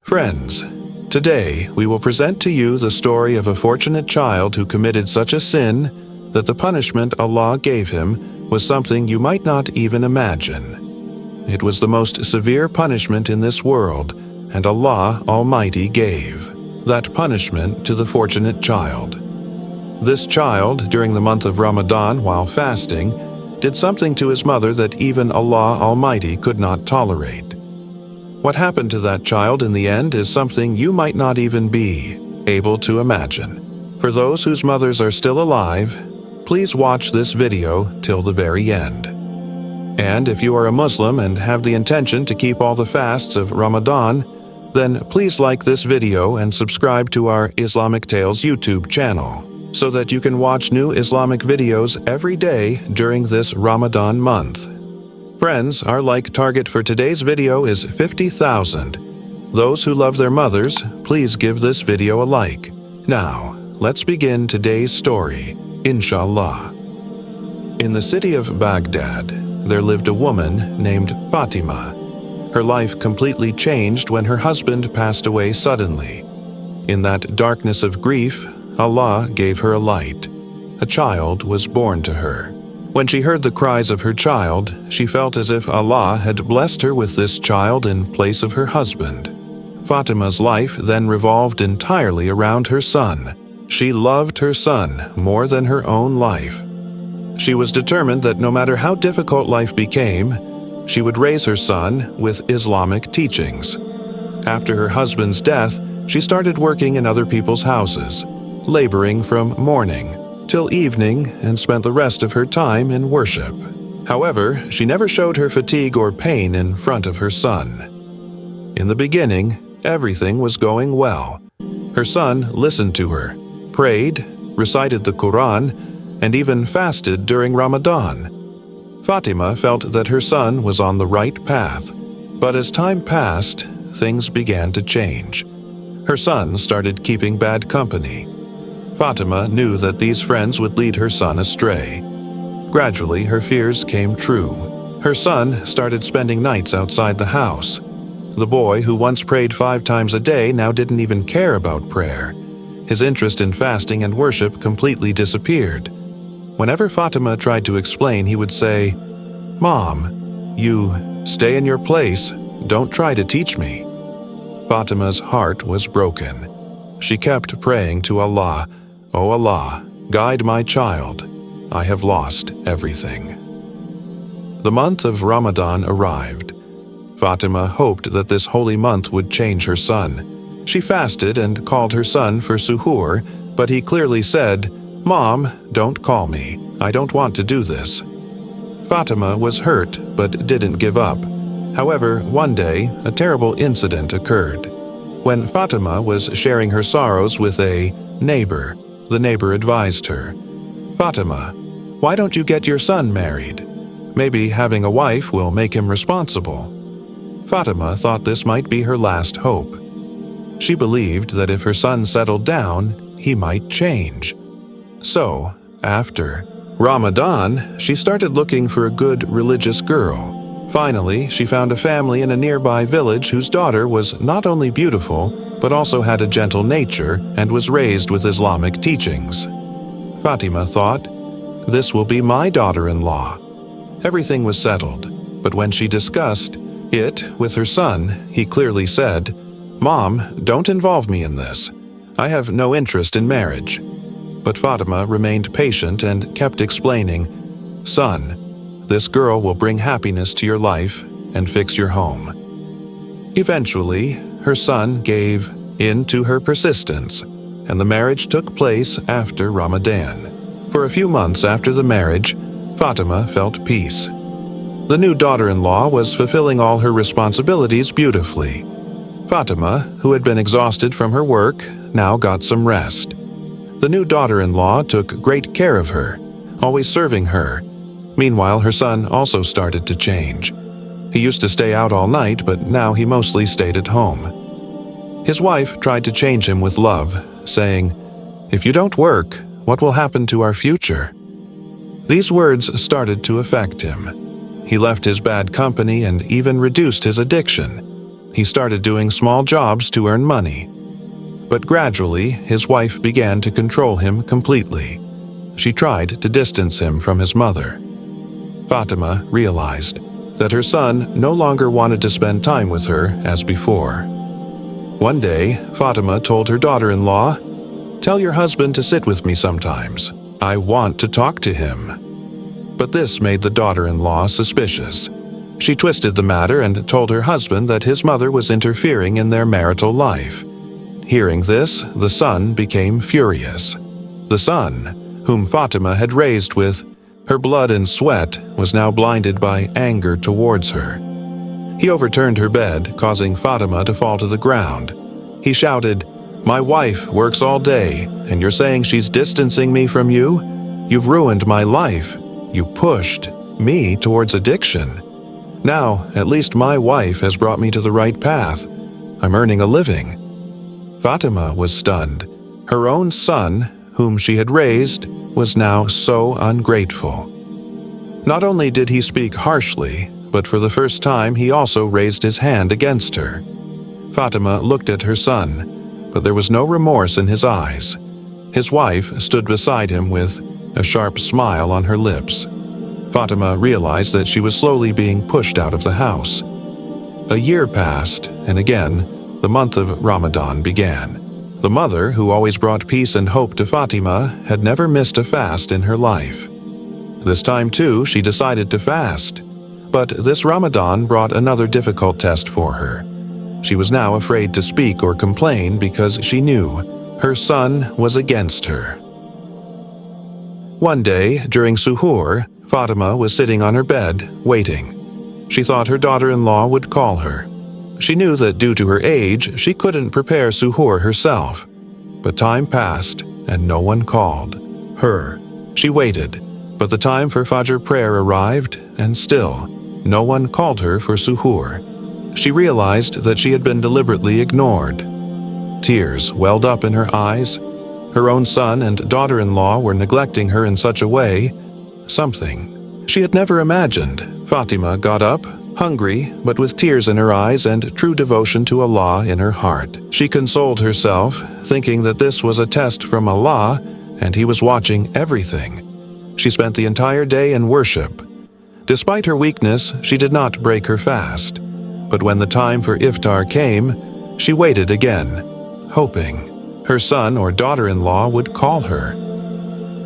Friends, today we will present to you the story of a fortunate child who committed such a sin that the punishment Allah gave him was something you might not even imagine. It was the most severe punishment in this world, and Allah Almighty gave that punishment to the fortunate child. This child, during the month of Ramadan while fasting, did something to his mother that even Allah Almighty could not tolerate. What happened to that child in the end is something you might not even be able to imagine. For those whose mothers are still alive, please watch this video till the very end. And if you are a Muslim and have the intention to keep all the fasts of Ramadan, then please like this video and subscribe to our Islamic Tales YouTube channel, so that you can watch new Islamic videos every day during this Ramadan month. Friends, our like target for today's video is 50,000. Those who love their mothers, please give this video a like. Now, let's begin today's story, inshallah. In the city of Baghdad, there lived a woman named Fatima. Her life completely changed when her husband passed away suddenly. In that darkness of grief, Allah gave her a light. A child was born to her. When she heard the cries of her child, she felt as if Allah had blessed her with this child in place of her husband. Fatima's life then revolved entirely around her son. She loved her son more than her own life. She was determined that no matter how difficult life became, she would raise her son with Islamic teachings. After her husband's death, she started working in other people's houses, laboring from morning till evening, and spent the rest of her time in worship. However, she never showed her fatigue or pain in front of her son. In the beginning, everything was going well. Her son listened to her, prayed, recited the Quran, and even fasted during Ramadan. Fatima felt that her son was on the right path, but as time passed, things began to change. Her son started keeping bad company. Fatima knew that these friends would lead her son astray. Gradually, her fears came true. Her son started spending nights outside the house. The boy, who once prayed 5 times a day, now didn't even care about prayer. His interest in fasting and worship completely disappeared. Whenever Fatima tried to explain, he would say, "Mom, you stay in your place. Don't try to teach me." Fatima's heart was broken. She kept praying to Allah, "O Allah, guide my child. I have lost everything." The month of Ramadan arrived. Fatima hoped that this holy month would change her son. She fasted and called her son for suhoor, but he clearly said, "Mom, don't call me. I don't want to do this." Fatima was hurt but didn't give up. However, one day, a terrible incident occurred. When Fatima was sharing her sorrows with a neighbor, the neighbor advised her, "Fatima, why don't you get your son married? Maybe having a wife will make him responsible." Fatima thought this might be her last hope. She believed that if her son settled down, he might change. So, after Ramadan, she started looking for a good religious girl. Finally, she found a family in a nearby village whose daughter was not only beautiful, but also had a gentle nature and was raised with Islamic teachings. Fatima thought, "This will be my daughter-in-law." Everything was settled, but when she discussed it with her son, he clearly said, "Mom, don't involve me in this. I have no interest in marriage." But Fatima remained patient and kept explaining, "Son, this girl will bring happiness to your life and fix your home." Eventually, her son gave in to her persistence, and the marriage took place after Ramadan. For a few months after the marriage, Fatima felt peace. The new daughter-in-law was fulfilling all her responsibilities beautifully. Fatima, who had been exhausted from her work, now got some rest. The new daughter-in-law took great care of her, always serving her. Meanwhile, her son also started to change. He used to stay out all night, but now he mostly stayed at home. His wife tried to change him with love, saying, "If you don't work, what will happen to our future?" These words started to affect him. He left his bad company and even reduced his addiction. He started doing small jobs to earn money. But gradually, his wife began to control him completely. She tried to distance him from his mother. Fatima realized that her son no longer wanted to spend time with her as before. One day, Fatima told her daughter-in-law, "Tell your husband to sit with me sometimes. I want to talk to him." But this made the daughter-in-law suspicious. She twisted the matter and told her husband that his mother was interfering in their marital life. Hearing this, the son became furious. The son, whom Fatima had raised with her blood and sweat, was now blinded by anger towards her. He overturned her bed, causing Fatima to fall to the ground. He shouted, "My wife works all day, and you're saying she's distancing me from you? You've ruined my life. You pushed me towards addiction. Now, at least my wife has brought me to the right path. I'm earning a living." Fatima was stunned. Her own son, whom she had raised, was now so ungrateful. Not only did he speak harshly, but for the first time he also raised his hand against her. Fatima looked at her son, but there was no remorse in his eyes. His wife stood beside him with a sharp smile on her lips. Fatima realized that she was slowly being pushed out of the house. A year passed, and again, the month of Ramadan began. The mother, who always brought peace and hope to Fatima, had never missed a fast in her life. This time, too, she decided to fast. But this Ramadan brought another difficult test for her. She was now afraid to speak or complain because she knew her son was against her. One day, during suhoor, Fatima was sitting on her bed, waiting. She thought her daughter-in-law would call her. She knew that due to her age, she couldn't prepare suhoor herself. But time passed, and no one called her. She waited, but the time for Fajr prayer arrived, and still, no one called her for suhoor. She realized that she had been deliberately ignored. Tears welled up in her eyes. Her own son and daughter-in-law were neglecting her in such a way, something she had never imagined. Fatima got up, hungry, but with tears in her eyes and true devotion to Allah in her heart. She consoled herself, thinking that this was a test from Allah, and He was watching everything. She spent the entire day in worship. Despite her weakness, she did not break her fast. But when the time for iftar came, she waited again, hoping her son or daughter-in-law would call her.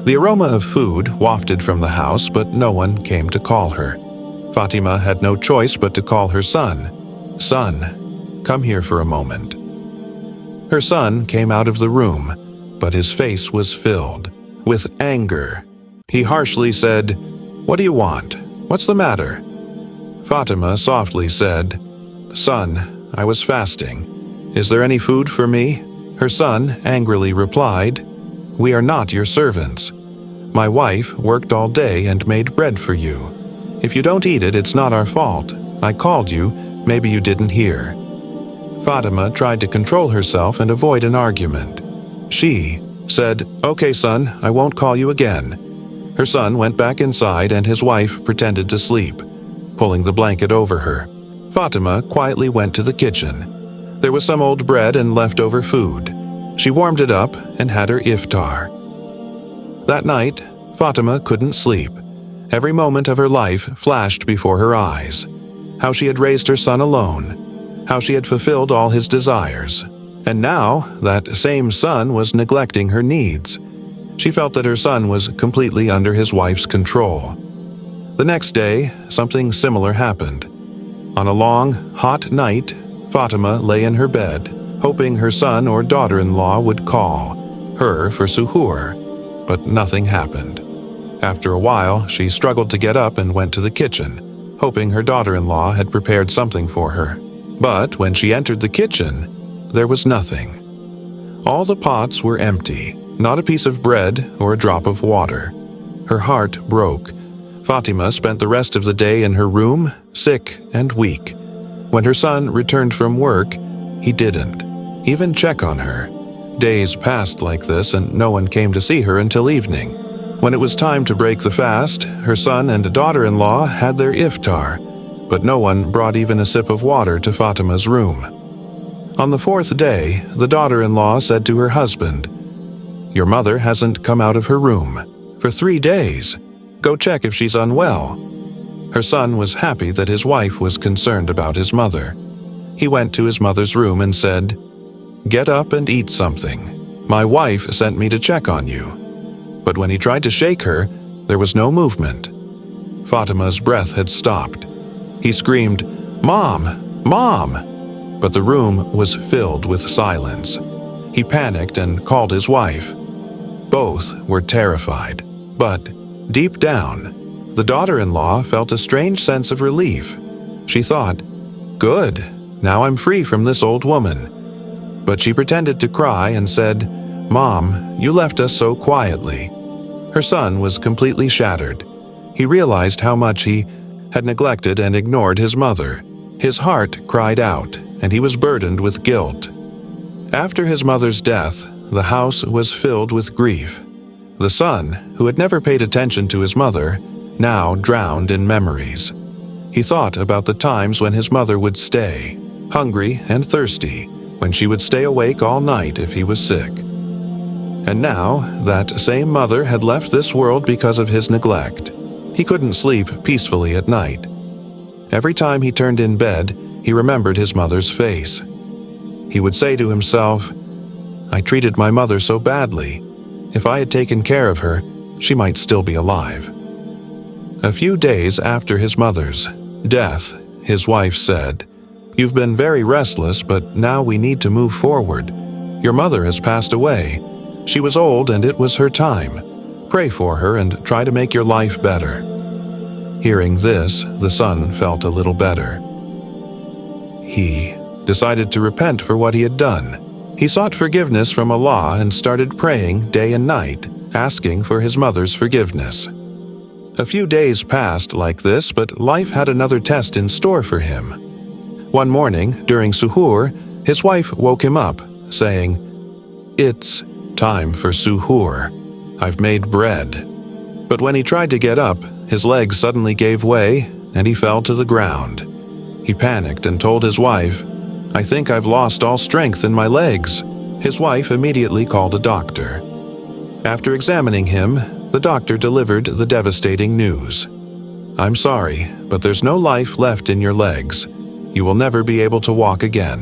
The aroma of food wafted from the house, but no one came to call her. Fatima had no choice but to call her son. "Son, come here for a moment." Her son came out of the room, but his face was filled with anger. He harshly said, "What do you want? What's the matter?" Fatima softly said, "Son, I was fasting. Is there any food for me?" Her son angrily replied, "We are not your servants. My wife worked all day and made bread for you. If you don't eat it, it's not our fault. I called you, maybe you didn't hear." Fatima tried to control herself and avoid an argument. She said, "Okay, son, I won't call you again." Her son went back inside and his wife pretended to sleep, pulling the blanket over her. Fatima quietly went to the kitchen. There was some old bread and leftover food. She warmed it up and had her iftar. That night, Fatima couldn't sleep. Every moment of her life flashed before her eyes. How she had raised her son alone. How she had fulfilled all his desires. And now, that same son was neglecting her needs. She felt that her son was completely under his wife's control. The next day, something similar happened. On a long, hot night, Fatima lay in her bed, hoping her son or daughter-in-law would call her for suhoor, but nothing happened. After a while, she struggled to get up and went to the kitchen, hoping her daughter-in-law had prepared something for her. But when she entered the kitchen, there was nothing. All the pots were empty, not a piece of bread or a drop of water. Her heart broke. Fatima spent the rest of the day in her room, sick and weak. When her son returned from work, he didn't even check on her. Days passed like this and no one came to see her until evening. When it was time to break the fast, her son and daughter-in-law had their iftar, but no one brought even a sip of water to Fatima's room. On the fourth day, the daughter-in-law said to her husband, "Your mother hasn't come out of her room for 3 days. Go check if she's unwell." Her son was happy that his wife was concerned about his mother. He went to his mother's room and said, "Get up and eat something. My wife sent me to check on you." But when he tried to shake her, there was no movement. Fatima's breath had stopped. He screamed, "Mom! Mom!" But the room was filled with silence. He panicked and called his wife. Both were terrified, but deep down, the daughter-in-law felt a strange sense of relief. She thought, "Good, now I'm free from this old woman." But she pretended to cry and said, "Mom, you left us so quietly." Her son was completely shattered. He realized how much he had neglected and ignored his mother. His heart cried out, and he was burdened with guilt. After his mother's death, the house was filled with grief. The son, who had never paid attention to his mother, now drowned in memories. He thought about the times when his mother would stay, hungry and thirsty, when she would stay awake all night if he was sick. And now, that same mother had left this world because of his neglect. He couldn't sleep peacefully at night. Every time he turned in bed, he remembered his mother's face. He would say to himself, "I treated my mother so badly. If I had taken care of her, she might still be alive." A few days after his mother's death, his wife said, "You've been very restless, but now we need to move forward. Your mother has passed away. She was old and it was her time. Pray for her and try to make your life better." Hearing this, the son felt a little better. He decided to repent for what he had done. He sought forgiveness from Allah and started praying day and night, asking for his mother's forgiveness. A few days passed like this, but life had another test in store for him. One morning, during suhoor, his wife woke him up, saying, "It's time for suhoor. I've made bread." But when he tried to get up, his legs suddenly gave way and he fell to the ground. He panicked and told his wife, "I think I've lost all strength in my legs." His wife immediately called a doctor. After examining him, the doctor delivered the devastating news. "I'm sorry, but there's no life left in your legs. You will never be able to walk again."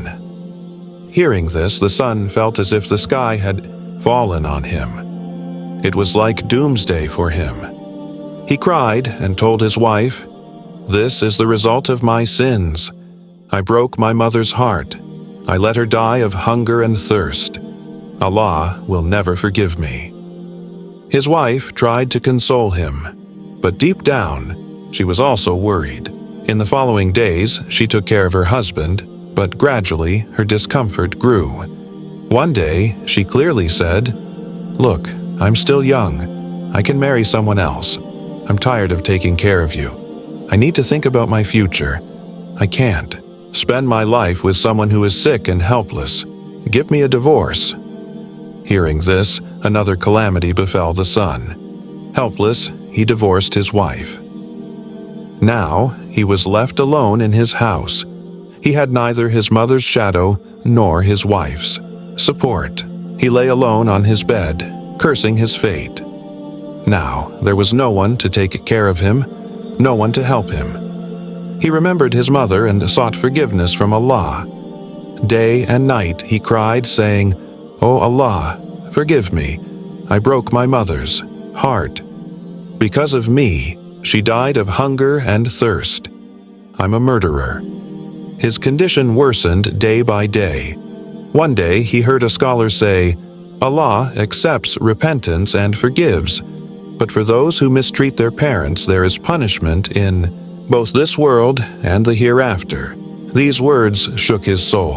Hearing this, the son felt as if the sky had fallen on him. It was like doomsday for him. He cried and told his wife, "This is the result of my sins. I broke my mother's heart. I let her die of hunger and thirst. Allah will never forgive me." His wife tried to console him, but deep down, she was also worried. In the following days, she took care of her husband, but gradually her discomfort grew. One day, she clearly said, "Look, I'm still young. I can marry someone else. I'm tired of taking care of you. I need to think about my future. I can't spend my life with someone who is sick and helpless. Give me a divorce." Hearing this, another calamity befell the son. Helpless, he divorced his wife. Now, he was left alone in his house. He had neither his mother's shadow nor his wife's support. He lay alone on his bed, cursing his fate. Now, there was no one to take care of him, no one to help him. He remembered his mother and sought forgiveness from Allah. Day and night he cried, saying, "O Allah, forgive me. I broke my mother's heart. Because of me, she died of hunger and thirst. I'm a murderer." His condition worsened day by day. One day he heard a scholar say, "Allah accepts repentance and forgives, but for those who mistreat their parents there is punishment in both this world and the hereafter." These words shook his soul.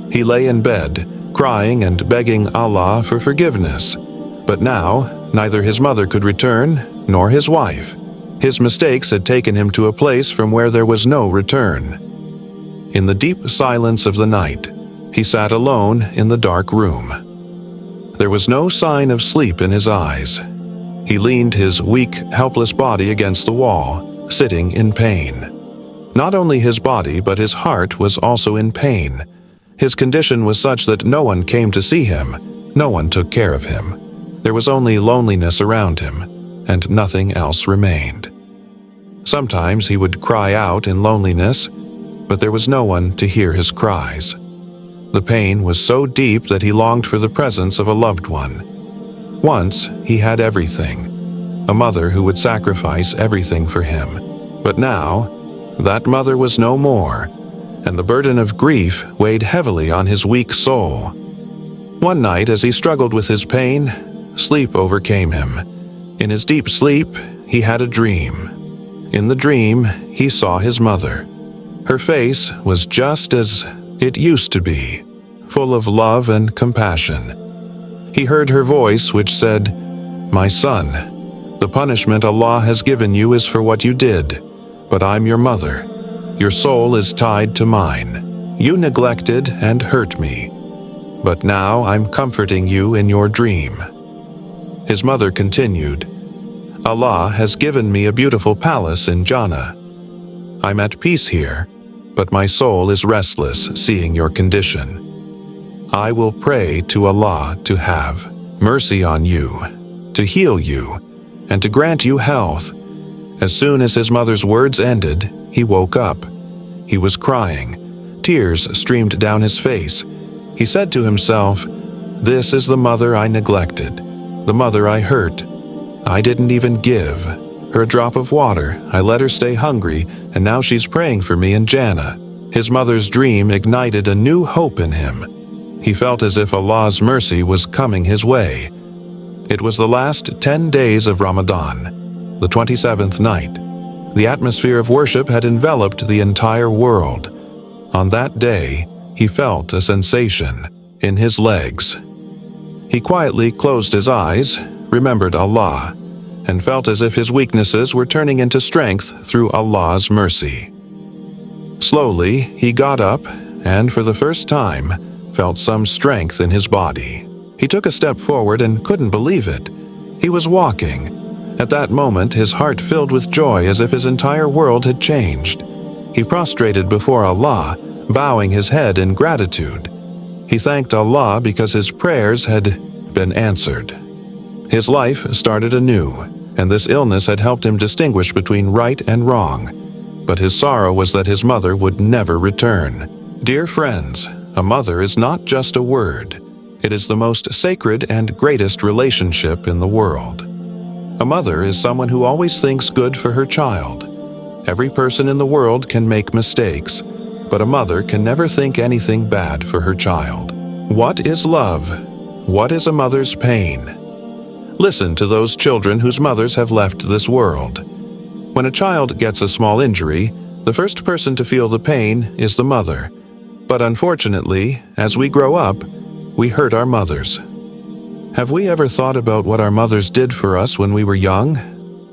He lay in bed, crying and begging Allah for forgiveness. But now, neither his mother could return, nor his wife. His mistakes had taken him to a place from where there was no return. In the deep silence of the night, he sat alone in the dark room. There was no sign of sleep in his eyes. He leaned his weak, helpless body against the wall, sitting in pain. Not only his body but his heart was also in pain. His condition was such that no one came to see him, no one took care of him. There was only loneliness around him, and nothing else remained. Sometimes he would cry out in loneliness, but there was no one to hear his cries. The pain was so deep that he longed for the presence of a loved one. Once he had everything, a mother who would sacrifice everything for him. But now, that mother was no more, and the burden of grief weighed heavily on his weak soul. One night, as he struggled with his pain, sleep overcame him. In his deep sleep, he had a dream. In the dream, he saw his mother. Her face was just as it used to be, full of love and compassion. He heard her voice which said, "My son, the punishment Allah has given you is for what you did, but I'm your mother. Your soul is tied to mine. You neglected and hurt me, but now I'm comforting you in your dream." His mother continued, "Allah has given me a beautiful palace in Jannah. I'm at peace here, but my soul is restless seeing your condition. I will pray to Allah to have mercy on you, to heal you, and to grant you health." As soon as his mother's words ended, he woke up. He was crying. Tears streamed down his face. He said to himself, "This is the mother I neglected, the mother I hurt. I didn't even give her a drop of water. I let her stay hungry, and now she's praying for me in Jannah." His mother's dream ignited a new hope in him. He felt as if Allah's mercy was coming his way. It was the last 10 days of Ramadan, the 27th night. The atmosphere of worship had enveloped the entire world. On that day, he felt a sensation in his legs. He quietly closed his eyes, remembered Allah, and felt as if his weaknesses were turning into strength through Allah's mercy. Slowly, he got up and, for the first time, felt some strength in his body. He took a step forward and couldn't believe it. He was walking. At that moment, his heart filled with joy as if his entire world had changed. He prostrated before Allah, bowing his head in gratitude. He thanked Allah because his prayers had been answered. His life started anew, and this illness had helped him distinguish between right and wrong. But his sorrow was that his mother would never return. Dear friends, a mother is not just a word. It is the most sacred and greatest relationship in the world. A mother is someone who always thinks good for her child. Every person in the world can make mistakes, but a mother can never think anything bad for her child. What is love? What is a mother's pain? Listen to those children whose mothers have left this world. When a child gets a small injury, the first person to feel the pain is the mother. But unfortunately, as we grow up, we hurt our mothers. Have we ever thought about what our mothers did for us when we were young?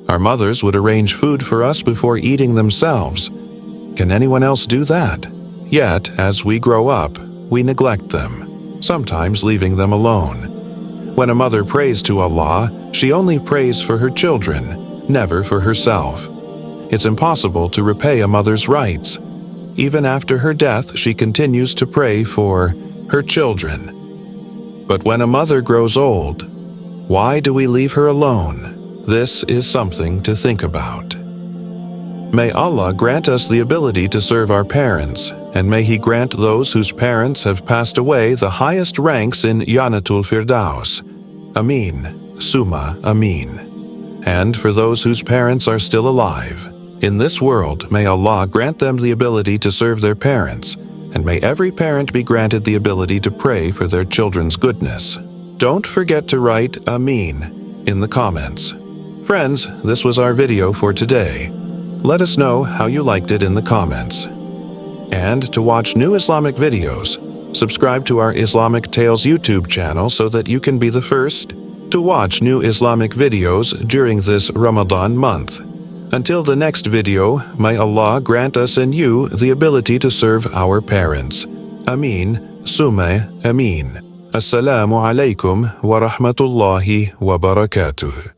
Our mothers would arrange food for us before eating themselves. Can anyone else do that? Yet, as we grow up, we neglect them, sometimes leaving them alone. When a mother prays to Allah, she only prays for her children, never for herself. It's impossible to repay a mother's rights. Even after her death, she continues to pray for her children. But when a mother grows old, why do we leave her alone? This is something to think about. May Allah grant us the ability to serve our parents, and may He grant those whose parents have passed away the highest ranks in Jannatul Firdaus. Ameen, Summa Ameen. And for those whose parents are still alive, in this world, may Allah grant them the ability to serve their parents, and may every parent be granted the ability to pray for their children's goodness. Don't forget to write Ameen in the comments. Friends, this was our video for today. Let us know how you liked it in the comments. And to watch new Islamic videos, subscribe to our Islamic Tales YouTube channel so that you can be the first to watch new Islamic videos during this Ramadan month. Until the next video, may Allah grant us and you the ability to serve our parents. Ameen, Summa Ameen. Assalamu alaikum wa rahmatullahi wa barakatuh.